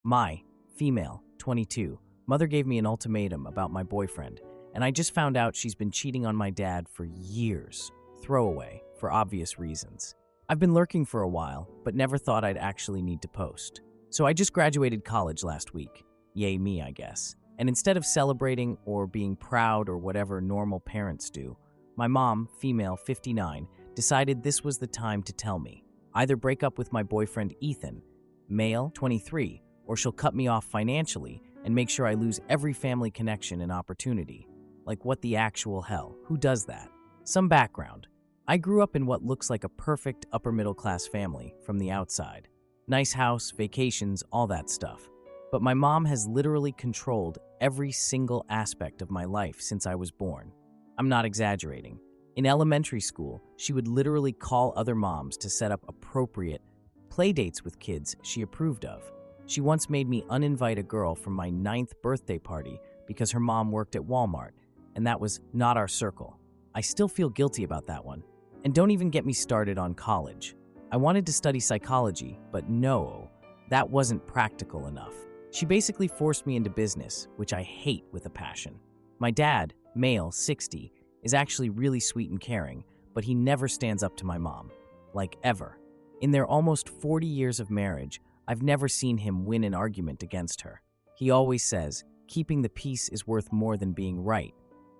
My, female, 22, mother gave me an ultimatum about my boyfriend, and I just found out she's been cheating on my dad for years. Throwaway, for obvious reasons. I've been lurking for a while, but never thought I'd actually need to post. So I just graduated college last week. Yay me, I guess. And instead of celebrating or being proud or whatever normal parents do, my mom, female, 59, decided this was the time to tell me. Either break up with my boyfriend Ethan, male, 23, or she'll cut me off financially and make sure I lose every family connection and opportunity. Like, what the actual hell? Who does that? Some background. I grew up in what looks like a perfect upper-middle-class family from the outside. Nice house, vacations, all that stuff. But my mom has literally controlled every single aspect of my life since I was born. I'm not exaggerating. In elementary school, she would literally call other moms to set up appropriate play dates with kids she approved of. She once made me uninvite a girl from my 9th birthday party because her mom worked at Walmart, and that was not our circle. I still feel guilty about that one. And don't even get me started on college. I wanted to study psychology, but no, that wasn't practical enough. She basically forced me into business, which I hate with a passion. My dad, male, 60, is actually really sweet and caring, but he never stands up to my mom. Like, ever. In their almost 40 years of marriage, I've never seen him win an argument against her. He always says, keeping the peace is worth more than being right,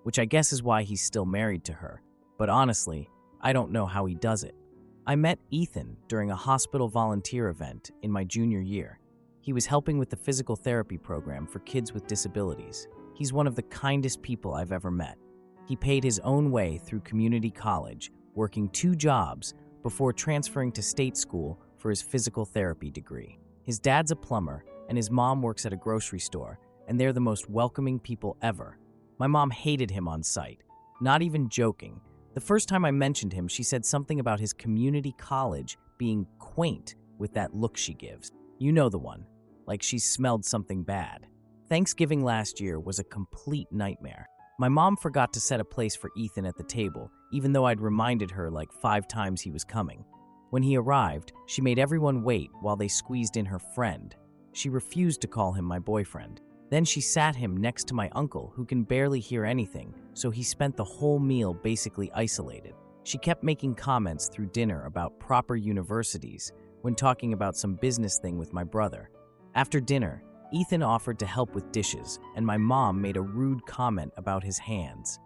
which I guess is why he's still married to her. But honestly, I don't know how he does it. I met Ethan during a hospital volunteer event in my junior year. He was helping with the physical therapy program for kids with disabilities. He's one of the kindest people I've ever met. He paid his own way through community college, working 2 jobs before transferring to state school for his physical therapy degree. His dad's a plumber, and his mom works at a grocery store, and they're the most welcoming people ever. My mom hated him on sight. Not even joking. The first time I mentioned him, she said something about his community college being quaint with that look she gives. You know the one. Like she's smelled something bad. Thanksgiving last year was a complete nightmare. My mom forgot to set a place for Ethan at the table, even though I'd reminded her like 5 times he was coming. When he arrived, she made everyone wait while they squeezed in her friend. She refused to call him my boyfriend. Then she sat him next to my uncle, who can barely hear anything, so he spent the whole meal basically isolated. She kept making comments through dinner about proper universities when talking about some business thing with my brother. After dinner, Ethan offered to help with dishes, and my mom made a rude comment about his hands.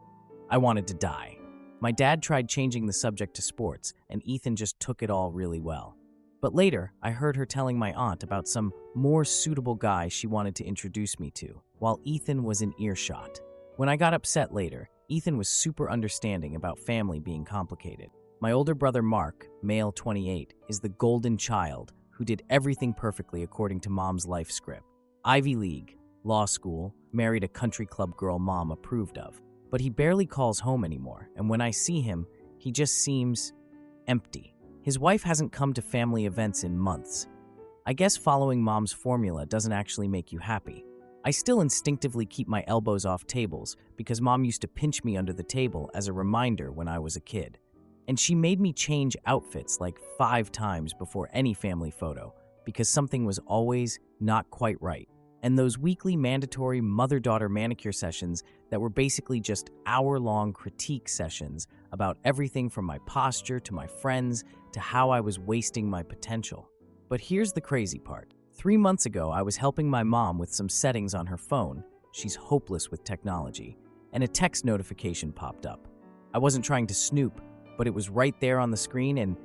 I wanted to die. My dad tried changing the subject to sports, and Ethan just took it all really well. But later, I heard her telling my aunt about some more suitable guy she wanted to introduce me to, while Ethan was in earshot. When I got upset later, Ethan was super understanding about family being complicated. My older brother Mark, male 28, is the golden child who did everything perfectly according to mom's life script. Ivy League, law school, married a country club girl mom approved of. But he barely calls home anymore, and when I see him, he just seems empty. His wife hasn't come to family events in months. I guess following mom's formula doesn't actually make you happy. I still instinctively keep my elbows off tables because mom used to pinch me under the table as a reminder when I was a kid. And she made me change outfits like 5 times before any family photo because something was always not quite right. And those weekly mandatory mother-daughter manicure sessions that were basically just hour-long critique sessions about everything from my posture to my friends to how I was wasting my potential. But here's the crazy part. 3 months ago, I was helping my mom with some settings on her phone. She's hopeless with technology. And a text notification popped up. I wasn't trying to snoop, but it was right there on the screen and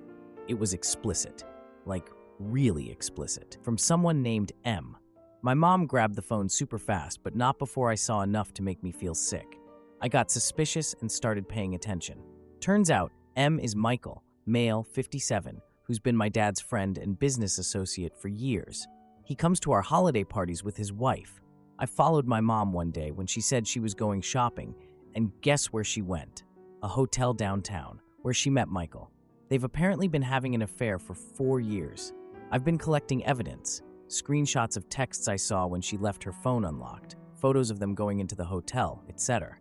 it was explicit. Like, really explicit. From someone named M. My mom grabbed the phone super fast, but not before I saw enough to make me feel sick. I got suspicious and started paying attention. Turns out, M is Michael, male, 57, who's been my dad's friend and business associate for years. He comes to our holiday parties with his wife. I followed my mom one day when she said she was going shopping, and guess where she went? A hotel downtown, where she met Michael. They've apparently been having an affair for 4 years. I've been collecting evidence. Screenshots of texts I saw when she left her phone unlocked, photos of them going into the hotel, etc.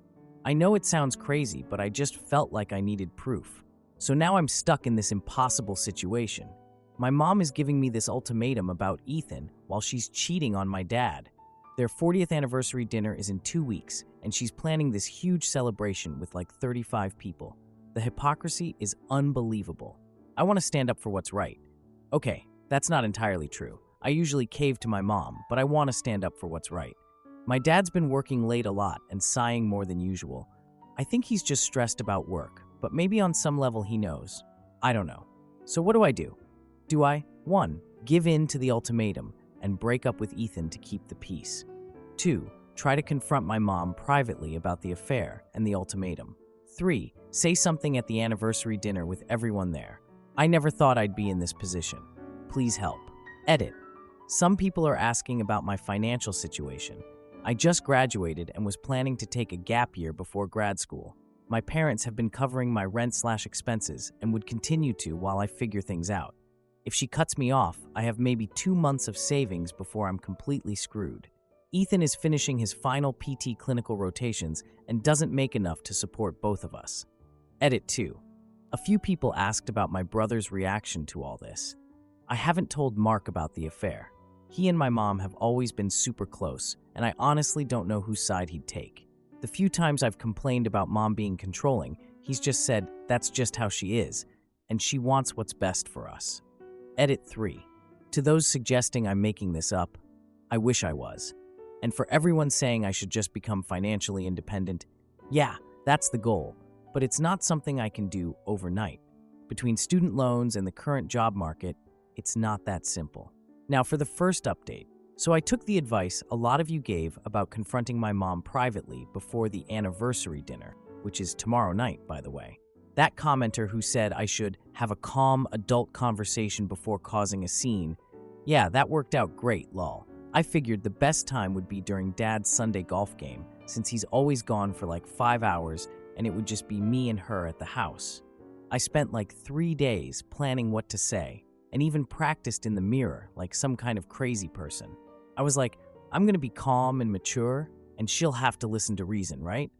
I know it sounds crazy, but I just felt like I needed proof. So now I'm stuck in this impossible situation. My mom is giving me this ultimatum about Ethan while she's cheating on my dad. Their 40th anniversary dinner is in 2 weeks, and she's planning this huge celebration with like 35 people. The hypocrisy is unbelievable. I want to stand up for what's right. Okay, that's not entirely true. I usually cave to my mom, but I want to stand up for what's right. My dad's been working late a lot and sighing more than usual. I think he's just stressed about work, but maybe on some level he knows. I don't know. So what do? Do I, 1, give in to the ultimatum and break up with Ethan to keep the peace? 2, try to confront my mom privately about the affair and the ultimatum? 3, say something at the anniversary dinner with everyone there? I never thought I'd be in this position. Please help. Edit. Some people are asking about my financial situation. I just graduated and was planning to take a gap year before grad school. My parents have been covering my rent/expenses and would continue to while I figure things out. If she cuts me off, I have maybe 2 months of savings before I'm completely screwed. Ethan is finishing his final PT clinical rotations and doesn't make enough to support both of us. Edit 2. A few people asked about my brother's reaction to all this. I haven't told Mark about the affair. He and my mom have always been super close, and I honestly don't know whose side he'd take. The few times I've complained about mom being controlling, he's just said that's just how she is, and she wants what's best for us. Edit 3. To those suggesting I'm making this up, I wish I was. And for everyone saying I should just become financially independent, yeah, that's the goal, but it's not something I can do overnight. Between student loans and the current job market, it's not that simple. Now for the first update. So I took the advice a lot of you gave about confronting my mom privately before the anniversary dinner, which is tomorrow night, by the way. That commenter who said I should have a calm adult conversation before causing a scene, yeah, that worked out great, lol. I figured the best time would be during Dad's Sunday golf game, since he's always gone for like 5 hours and it would just be me and her at the house. I spent like 3 days planning what to say, and even practiced in the mirror like some kind of crazy person. I was like, I'm gonna be calm and mature, and she'll have to listen to reason, right?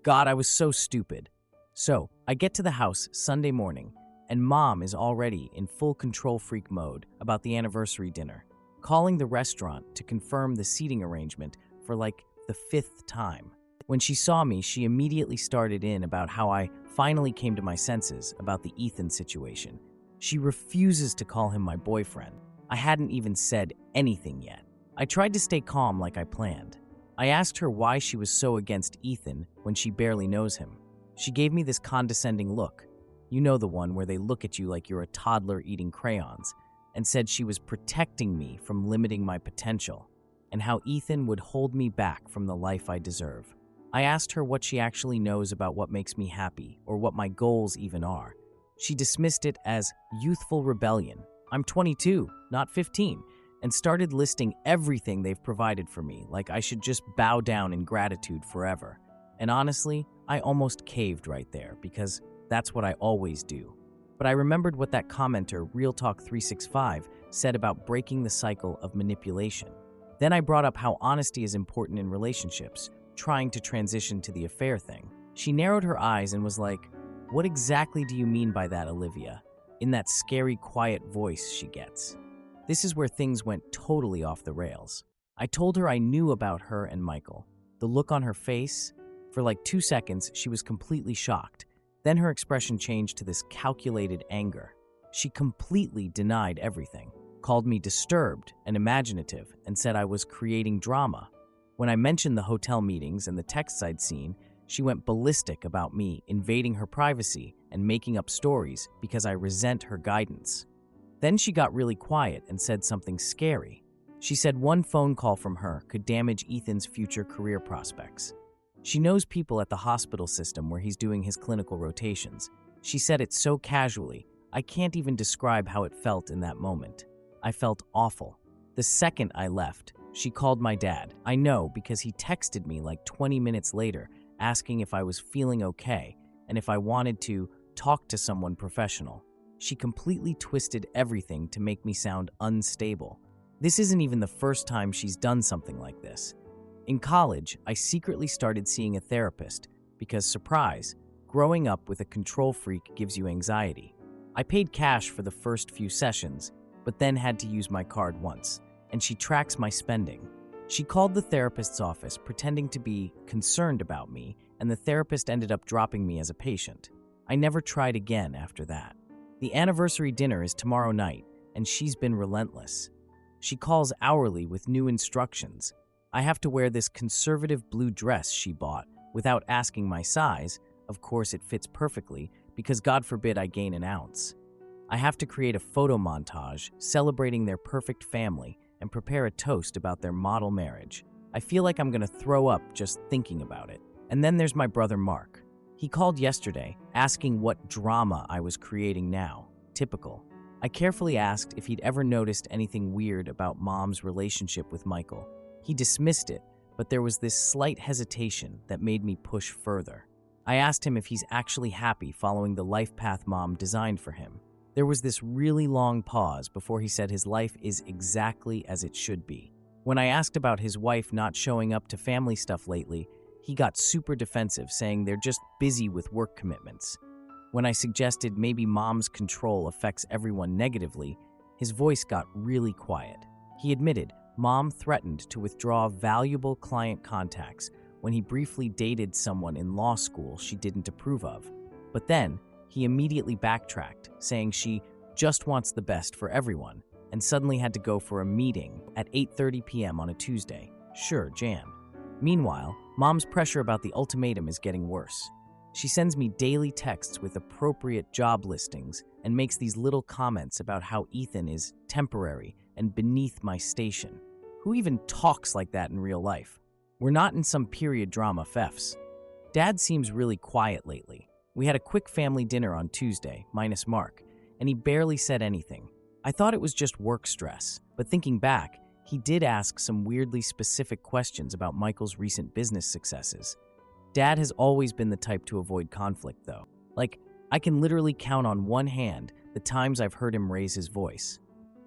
God, I was so stupid. So, I get to the house Sunday morning, and Mom is already in full control freak mode about the anniversary dinner, calling the restaurant to confirm the seating arrangement for like the 5th time. When she saw me, she immediately started in about how I finally came to my senses about the Ethan situation. She refuses to call him my boyfriend. I hadn't even said anything yet. I tried to stay calm like I planned. I asked her why she was so against Ethan when she barely knows him. She gave me this condescending look. You know, the one where they look at you like you're a toddler eating crayons, and said she was protecting me from limiting my potential, and how Ethan would hold me back from the life I deserve. I asked her what she actually knows about what makes me happy, or what my goals even are. She dismissed it as youthful rebellion. I'm 22, not 15, and started listing everything they've provided for me, like I should just bow down in gratitude forever. And honestly, I almost caved right there, because that's what I always do. But I remembered what that commenter, Real Talk 365, said about breaking the cycle of manipulation. Then I brought up how honesty is important in relationships, trying to transition to the affair thing. She narrowed her eyes and was like, "What exactly do you mean by that, Olivia?" in that scary, quiet voice she gets. This is where things went totally off the rails. I told her I knew about her and Michael. The look on her face, for like 2 seconds, she was completely shocked. Then her expression changed to this calculated anger. She completely denied everything, called me disturbed and imaginative, and said I was creating drama. When I mentioned the hotel meetings and the text I'd seen, she went ballistic about me invading her privacy and making up stories because I resent her guidance. Then she got really quiet and said something scary. She said one phone call from her could damage Ethan's future career prospects. She knows people at the hospital system where he's doing his clinical rotations. She said it so casually, I can't even describe how it felt in that moment. I felt awful. The second I left, she called my dad. I know because he texted me like 20 minutes later asking if I was feeling okay and if I wanted to talk to someone professional. She completely twisted everything to make me sound unstable. This isn't even the first time she's done something like this. In college, I secretly started seeing a therapist because, surprise, growing up with a control freak gives you anxiety. I paid cash for the first few sessions, but then had to use my card once, and she tracks my spending. She called the therapist's office pretending to be concerned about me, and the therapist ended up dropping me as a patient. I never tried again after that. The anniversary dinner is tomorrow night, and she's been relentless. She calls hourly with new instructions. I have to wear this conservative blue dress she bought without asking my size. Of course, it fits perfectly because God forbid I gain an ounce. I have to create a photo montage celebrating their perfect family and prepare a toast about their model marriage. I feel like I'm going to throw up just thinking about it. And then there's my brother Mark. He called yesterday asking what drama I was creating now. Typical. I carefully asked if he'd ever noticed anything weird about Mom's relationship with Michael. He dismissed it, but there was this slight hesitation that made me push further. I asked him if he's actually happy following the life path Mom designed for him. There was this really long pause before he said his life is exactly as it should be. When I asked about his wife not showing up to family stuff lately, he got super defensive, saying they're just busy with work commitments. When I suggested maybe Mom's control affects everyone negatively, his voice got really quiet. He admitted Mom threatened to withdraw valuable client contacts when he briefly dated someone in law school she didn't approve of. But then, he immediately backtracked, saying she just wants the best for everyone, and suddenly had to go for a meeting at 8:30 p.m. on a Tuesday. Sure, Jan. Meanwhile, Mom's pressure about the ultimatum is getting worse. She sends me daily texts with appropriate job listings and makes these little comments about how Ethan is temporary and beneath my station. Who even talks like that in real life? We're not in some period drama fefs. Dad seems really quiet lately. We had a quick family dinner on Tuesday, minus Mark, and he barely said anything. I thought it was just work stress, but thinking back, he did ask some weirdly specific questions about Michael's recent business successes. Dad has always been the type to avoid conflict, though. Like, I can literally count on one hand the times I've heard him raise his voice.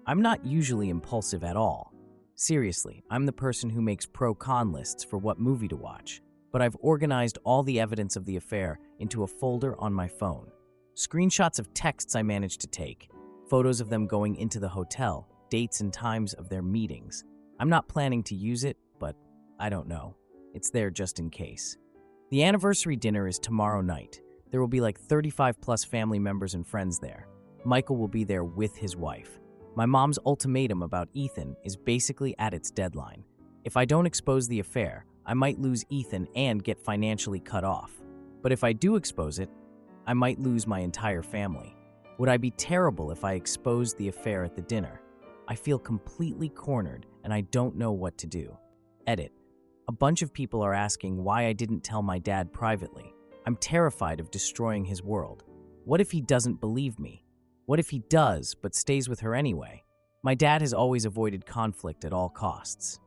I'm not usually impulsive at all. Seriously, I'm the person who makes pro-con lists for what movie to watch. But I've organized all the evidence of the affair into a folder on my phone. Screenshots of texts I managed to take, photos of them going into the hotel, dates and times of their meetings. I'm not planning to use it, but I don't know. It's there just in case. The anniversary dinner is tomorrow night. There will be like 35 plus family members and friends there. Michael will be there with his wife. My mom's ultimatum about Ethan is basically at its deadline. If I don't expose the affair, I might lose Ethan and get financially cut off. But if I do expose it, I might lose my entire family. Would I be terrible if I exposed the affair at the dinner? I feel completely cornered and I don't know what to do. Edit. A bunch of people are asking why I didn't tell my dad privately. I'm terrified of destroying his world. What if he doesn't believe me? What if he does, but stays with her anyway? My dad has always avoided conflict at all costs.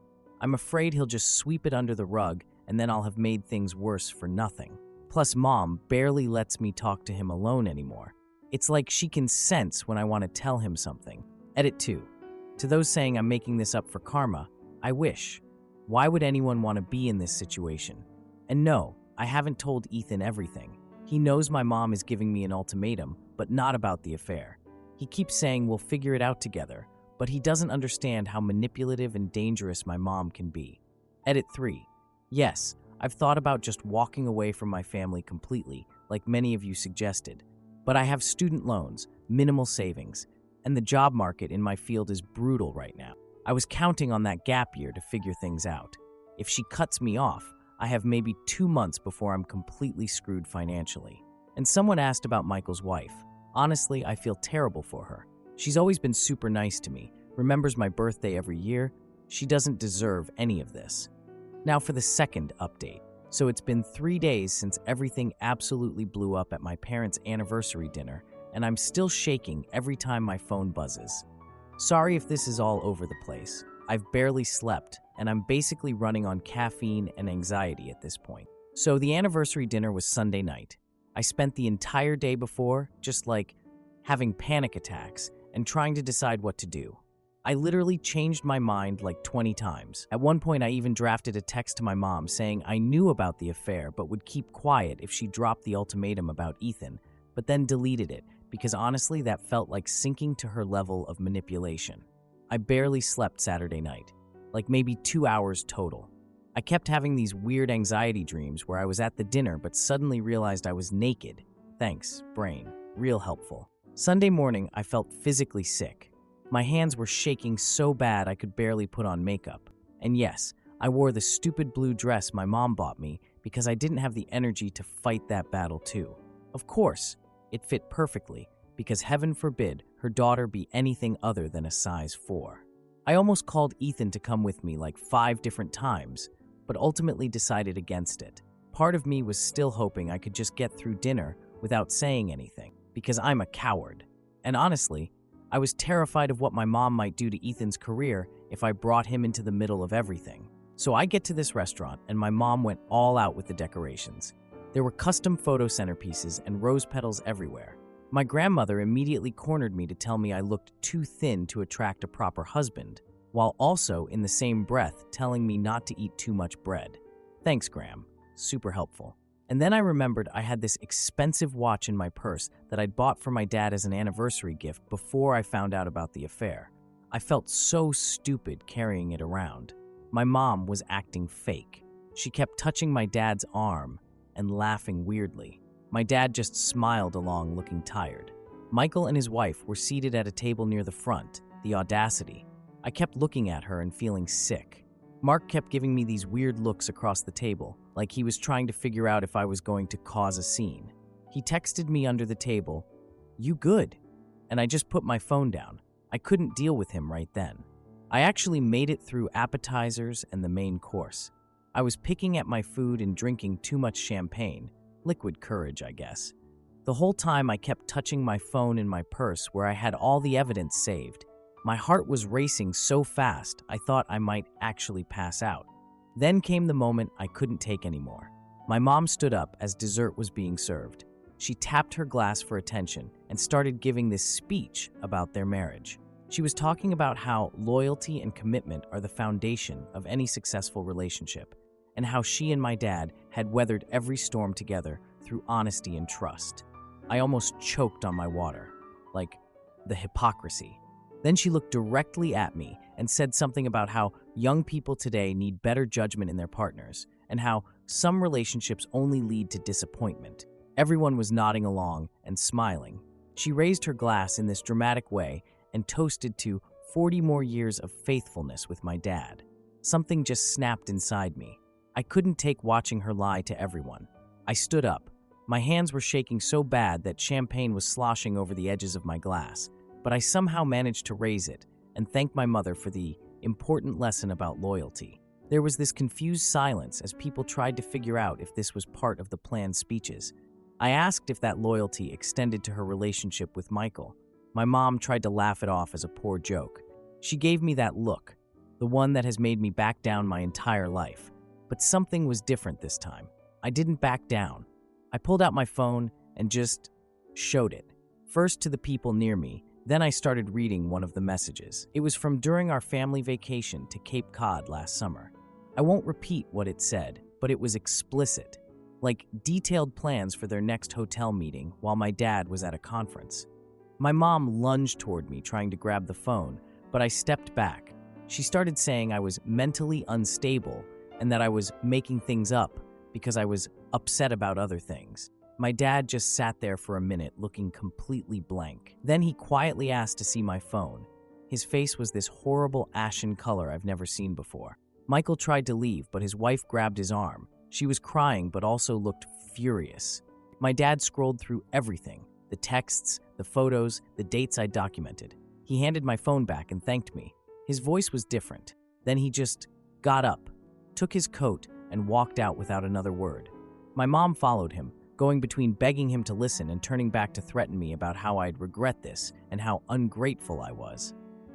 I'm afraid he'll just sweep it under the rug and then I'll have made things worse for nothing. Plus, Mom barely lets me talk to him alone anymore. It's like she can sense when I want to tell him something. Edit 2. To those saying I'm making this up for karma, I wish. Why would anyone want to be in this situation? And no, I haven't told Ethan everything. He knows my mom is giving me an ultimatum, but not about the affair. He keeps saying we'll figure it out together, but he doesn't understand how manipulative and dangerous my mom can be. Edit 3. Yes, I've thought about just walking away from my family completely, like many of you suggested. But I have student loans, minimal savings, and the job market in my field is brutal right now. I was counting on that gap year to figure things out. If she cuts me off, I have maybe 2 months before I'm completely screwed financially. And someone asked about Michael's wife. Honestly, I feel terrible for her. She's always been super nice to me, remembers my birthday every year. She doesn't deserve any of this. Now for the second update. So it's been 3 days since everything absolutely blew up at my parents' anniversary dinner, and I'm still shaking every time my phone buzzes. Sorry if this is all over the place. I've barely slept, and I'm basically running on caffeine and anxiety at this point. So the anniversary dinner was Sunday night. I spent the entire day before just having panic attacks and trying to decide what to do. I literally changed my mind like 20 times. At one point, I even drafted a text to my mom saying I knew about the affair but would keep quiet if she dropped the ultimatum about Ethan, but then deleted it because honestly that felt like sinking to her level of manipulation. I barely slept Saturday night, like maybe 2 hours total. I kept having these weird anxiety dreams where I was at the dinner but suddenly realized I was naked. Thanks, brain. Real helpful. Sunday morning, I felt physically sick. My hands were shaking so bad I could barely put on makeup. And yes, I wore the stupid blue dress my mom bought me because I didn't have the energy to fight that battle too. Of course, it fit perfectly because heaven forbid her daughter be anything other than a size 4. I almost called Ethan to come with me like 5 different times, but ultimately decided against it. Part of me was still hoping I could just get through dinner without saying anything, because I'm a coward. And honestly, I was terrified of what my mom might do to Ethan's career if I brought him into the middle of everything. So I get to this restaurant and my mom went all out with the decorations. There were custom photo centerpieces and rose petals everywhere. My grandmother immediately cornered me to tell me I looked too thin to attract a proper husband, while also in the same breath telling me not to eat too much bread. Thanks, Gram. Super helpful. And then I remembered I had this expensive watch in my purse that I'd bought for my dad as an anniversary gift before I found out about the affair. I felt so stupid carrying it around. My mom was acting fake. She kept touching my dad's arm and laughing weirdly. My dad just smiled along, looking tired. Michael and his wife were seated at a table near the front. The audacity. I kept looking at her and feeling sick. Mark kept giving me these weird looks across the table, like he was trying to figure out if I was going to cause a scene. He texted me under the table, "You good?" And I just put my phone down. I couldn't deal with him right then. I actually made it through appetizers and the main course. I was picking at my food and drinking too much champagne. Liquid courage, I guess. The whole time I kept touching my phone in my purse where I had all the evidence saved. My heart was racing so fast I thought I might actually pass out. Then came the moment I couldn't take anymore. My mom stood up as dessert was being served. She tapped her glass for attention and started giving this speech about their marriage. She was talking about how loyalty and commitment are the foundation of any successful relationship, and how she and my dad had weathered every storm together through honesty and trust. I almost choked on my water, like the hypocrisy. Then she looked directly at me and said something about how young people today need better judgment in their partners, and how some relationships only lead to disappointment. Everyone was nodding along and smiling. She raised her glass in this dramatic way and toasted to 40 more years of faithfulness with my dad. Something just snapped inside me. I couldn't take watching her lie to everyone. I stood up. My hands were shaking so bad that champagne was sloshing over the edges of my glass, but I somehow managed to raise it and thank my mother for the important lesson about loyalty. There was this confused silence as people tried to figure out if this was part of the planned speeches. I asked if that loyalty extended to her relationship with Michael. My mom tried to laugh it off as a poor joke. She gave me that look, the one that has made me back down my entire life. But something was different this time. I didn't back down. I pulled out my phone and just showed it. First to the people near me, then I started reading one of the messages. It was from during our family vacation to Cape Cod last summer. I won't repeat what it said, but it was explicit, like detailed plans for their next hotel meeting while my dad was at a conference. My mom lunged toward me trying to grab the phone, but I stepped back. She started saying I was mentally unstable and that I was making things up because I was upset about other things. My dad just sat there for a minute looking completely blank. Then he quietly asked to see my phone. His face was this horrible ashen color I've never seen before. Michael tried to leave, but his wife grabbed his arm. She was crying but also looked furious. My dad scrolled through everything, the texts, the photos, the dates I documented. He handed my phone back and thanked me. His voice was different. Then he just got up, took his coat, and walked out without another word. My mom followed him, going between begging him to listen and turning back to threaten me about how I'd regret this and how ungrateful I was.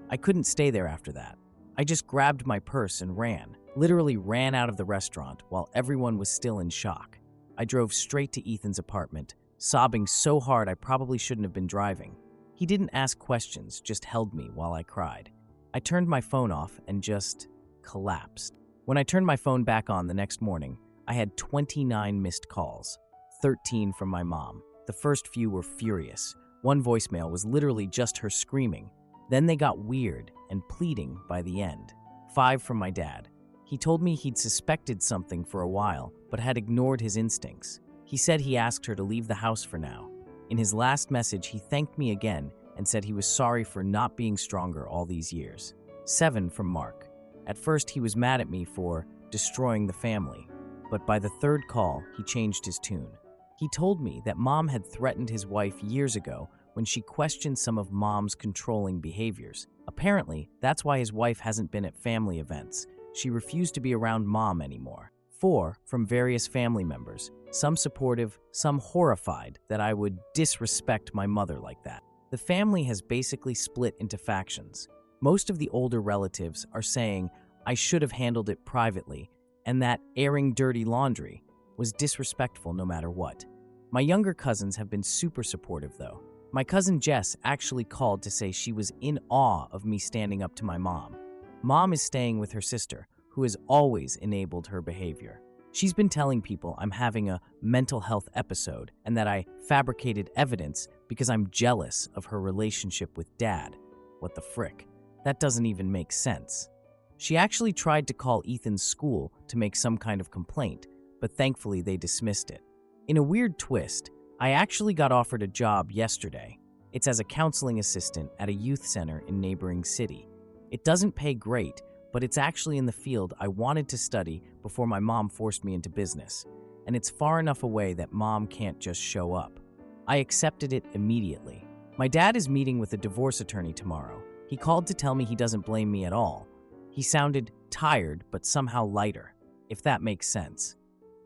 I couldn't stay there after that. I just grabbed my purse and ran, literally ran out of the restaurant while everyone was still in shock. I drove straight to Ethan's apartment, sobbing so hard I probably shouldn't have been driving. He didn't ask questions, just held me while I cried. I turned my phone off and just collapsed. When I turned my phone back on the next morning, I had 29 missed calls, 13 from my mom. The first few were furious. One voicemail was literally just her screaming. Then they got weird. and pleading by the end. 5 from my dad. He told me he'd suspected something for a while, but had ignored his instincts. He said he asked her to leave the house for now. In his last message, he thanked me again and said he was sorry for not being stronger all these years. 7 from Mark. At first, he was mad at me for destroying the family, but by the third call, he changed his tune. He told me that Mom had threatened his wife years ago when she questioned some of Mom's controlling behaviors. Apparently, that's why his wife hasn't been at family events. She refused to be around Mom anymore. 4 from various family members, some supportive, some horrified that I would disrespect my mother like that. The family has basically split into factions. Most of the older relatives are saying I should have handled it privately and that airing dirty laundry was disrespectful no matter what. My younger cousins have been super supportive though. My cousin Jess actually called to say she was in awe of me standing up to my mom. Mom is staying with her sister, who has always enabled her behavior. She's been telling people I'm having a mental health episode and that I fabricated evidence because I'm jealous of her relationship with Dad. What the frick? That doesn't even make sense. She actually tried to call Ethan's school to make some kind of complaint, but thankfully they dismissed it. In a weird twist, I actually got offered a job yesterday. It's as a counseling assistant at a youth center in neighboring city. It doesn't pay great, but it's actually in the field I wanted to study before my mom forced me into business, and it's far enough away that Mom can't just show up. I accepted it immediately. My dad is meeting with a divorce attorney tomorrow. He called to tell me he doesn't blame me at all. He sounded tired, but somehow lighter, if that makes sense.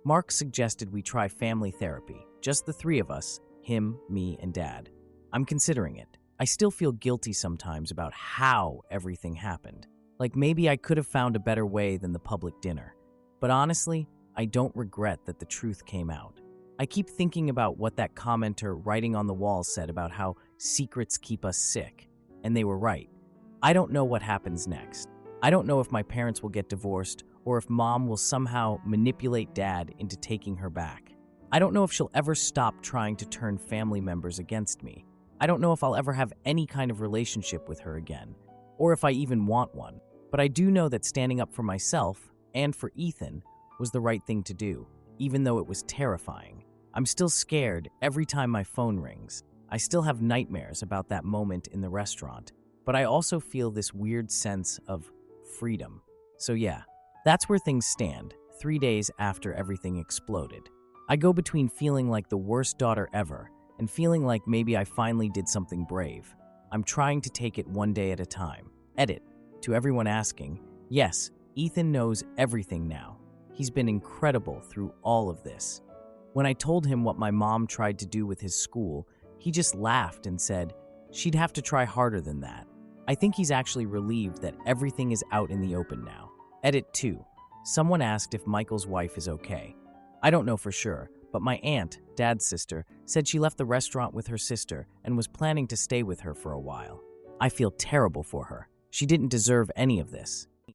Mark suggested we try family therapy, just the 3 of us, him, me, and Dad. I'm considering it. I still feel guilty sometimes about how everything happened. Like maybe I could have found a better way than the public dinner. But honestly, I don't regret that the truth came out. I keep thinking about what that commenter writing on the wall said about how secrets keep us sick. And they were right. I don't know what happens next. I don't know if my parents will get divorced or if Mom will somehow manipulate Dad into taking her back. I don't know if she'll ever stop trying to turn family members against me. I don't know if I'll ever have any kind of relationship with her again, or if I even want one. But I do know that standing up for myself and for Ethan was the right thing to do, even though it was terrifying. I'm still scared every time my phone rings. I still have nightmares about that moment in the restaurant, but I also feel this weird sense of freedom. So yeah, that's where things stand, 3 days after everything exploded. I go between feeling like the worst daughter ever and feeling like maybe I finally did something brave. I'm trying to take it one day at a time. Edit. To everyone asking, yes, Ethan knows everything now. He's been incredible through all of this. When I told him what my mom tried to do with his school, he just laughed and said she'd have to try harder than that. I think he's actually relieved that everything is out in the open now. Edit 2. Someone asked if Michael's wife is okay. I don't know for sure, but my aunt, Dad's sister, said she left the restaurant with her sister and was planning to stay with her for a while. I feel terrible for her. She didn't deserve any of this.